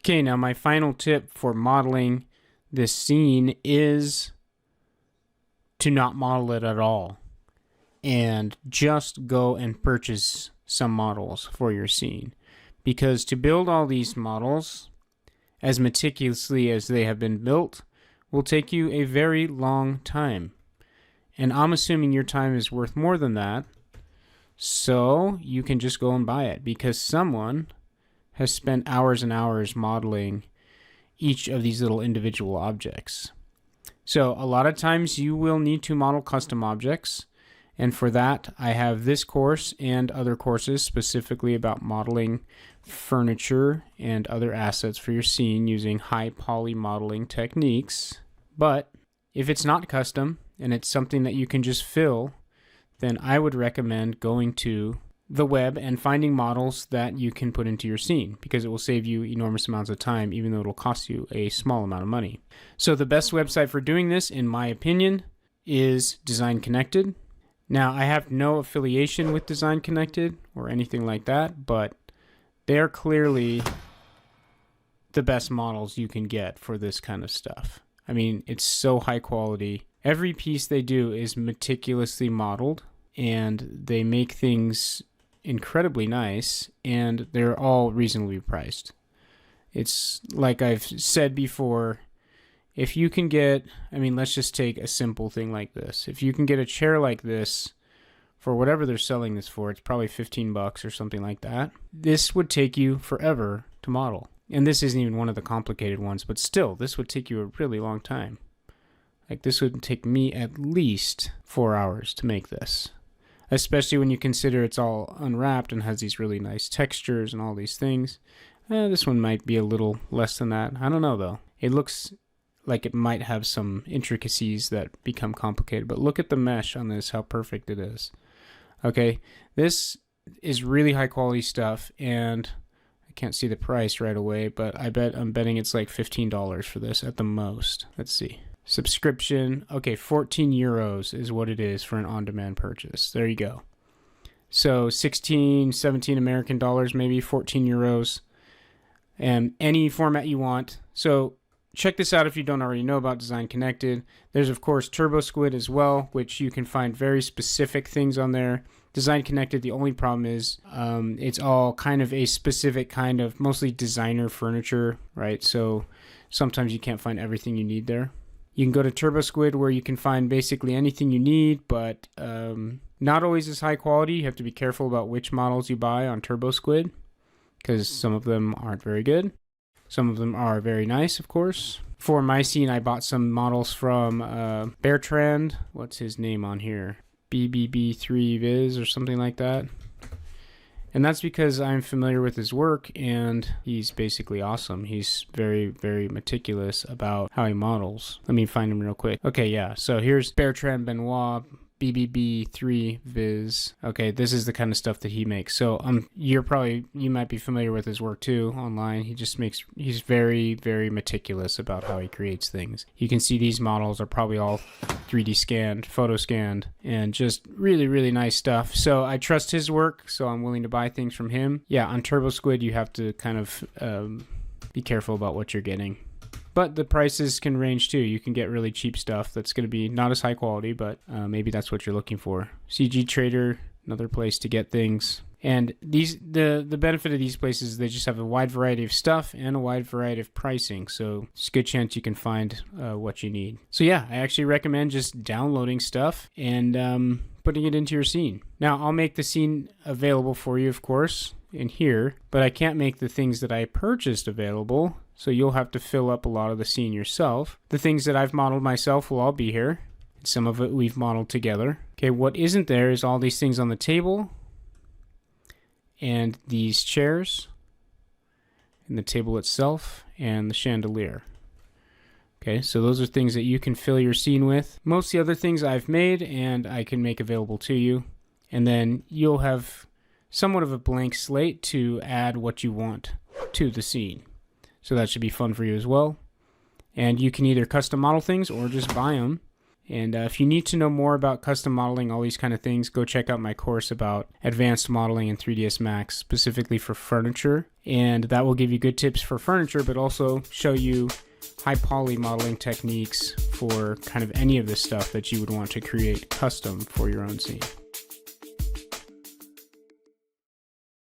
Okay, now my final tip for modeling this scene is to not model it at all and just go and purchase some models for your scene. Because to build all these models as meticulously as they have been built will take you a very long time. And I'm assuming your time is worth more than that, so you can just go and buy it because someone has spent hours and hours modeling each of these little individual objects. So a lot of times you will need to model custom objects, and for that I have this course and other courses specifically about modeling furniture and other assets for your scene using high poly modeling techniques. But if it's not custom and it's something that you can just fill, then I would recommend going to the web and finding models that you can put into your scene, because it will save you enormous amounts of time, even though it'll cost you a small amount of money. So the best website for doing this, in my opinion, is Design Connected. Now, I have no affiliation with Design Connected or anything like that, but they're clearly the best models you can get for this kind of stuff. I mean, it's so high quality. Every piece they do is meticulously modeled, and they make things incredibly nice, and they're all reasonably priced. It's like I've said before, if you can get, I mean, let's just take a simple thing like this. If you can get a chair like this for whatever they're selling this for, it's probably $15 or something like that. This would take you forever to model. And this isn't even one of the complicated ones, but still, this would take you a really long time. Like, this would take me at least 4 hours to make this. Especially when you consider it's all unwrapped and has these really nice textures and all these things. This one might be a little less than that. I don't know though. It looks like it might have some intricacies that become complicated, but look at the mesh on this, how perfect it is. Okay, this is really high quality stuff, and I can't see the price right away, but I'm betting it's like $15 for this at the most. Let's see. Subscription, okay, 14 euros is what it is for an on-demand purchase. There you go. So 16, 17 American dollars, maybe 14 euros, and any format you want. So check this out if you don't already know about Design Connected. There's of course Turbo Squid as well, which you can find very specific things on there. Design Connected, the only problem is it's all kind of a specific kind of mostly designer furniture, right? So sometimes you can't find everything you need there. You can go to Turbo Squid where you can find basically anything you need, but not always as high quality. You have to be careful about which models you buy on Turbo Squid, because some of them aren't very good. Some of them are very nice, of course. For my scene, I bought some models from Bertrand. What's his name on here? BBB3Viz or something like that. And that's because I'm familiar with his work, and he's basically awesome. He's very, very meticulous about how he models. Let me find him real quick. Okay, yeah. So here's Bertrand Benoit, BBB3Viz. Okay, this is the kind of stuff that he makes. So you might be familiar with his work too online. He's very, very meticulous about how he creates things. You can see these models are probably all 3D scanned, photo scanned, and just really, really nice stuff. So I trust his work, so I'm willing to buy things from him. Yeah, on Turbo Squid, you have to kind of be careful about what you're getting. But the prices can range too. You can get really cheap stuff that's going to be not as high quality, but maybe that's what you're looking for. CG Trader, another place to get things. And the benefit of these places is they just have a wide variety of stuff and a wide variety of pricing. So it's a good chance you can find what you need. So yeah, I actually recommend just downloading stuff and putting it into your scene. Now, I'll make the scene available for you, of course, in here, but I can't make the things that I purchased available. So you'll have to fill up a lot of the scene yourself. The things that I've modeled myself will all be here. Some of it we've modeled together. Okay, what isn't there is all these things on the table and these chairs and the table itself and the chandelier. Okay, so those are things that you can fill your scene with. Most of the other things I've made and I can make available to you. And then you'll have somewhat of a blank slate to add what you want to the scene. So that should be fun for you as well. And you can either custom model things or just buy them And if you need to know more about custom modeling, all these kind of things, go check out my course about advanced modeling in 3ds-Max, specifically for furniture. And that will give you good tips for furniture, but also show you high poly modeling techniques for kind of any of the stuff that you would want to create custom for your own scene.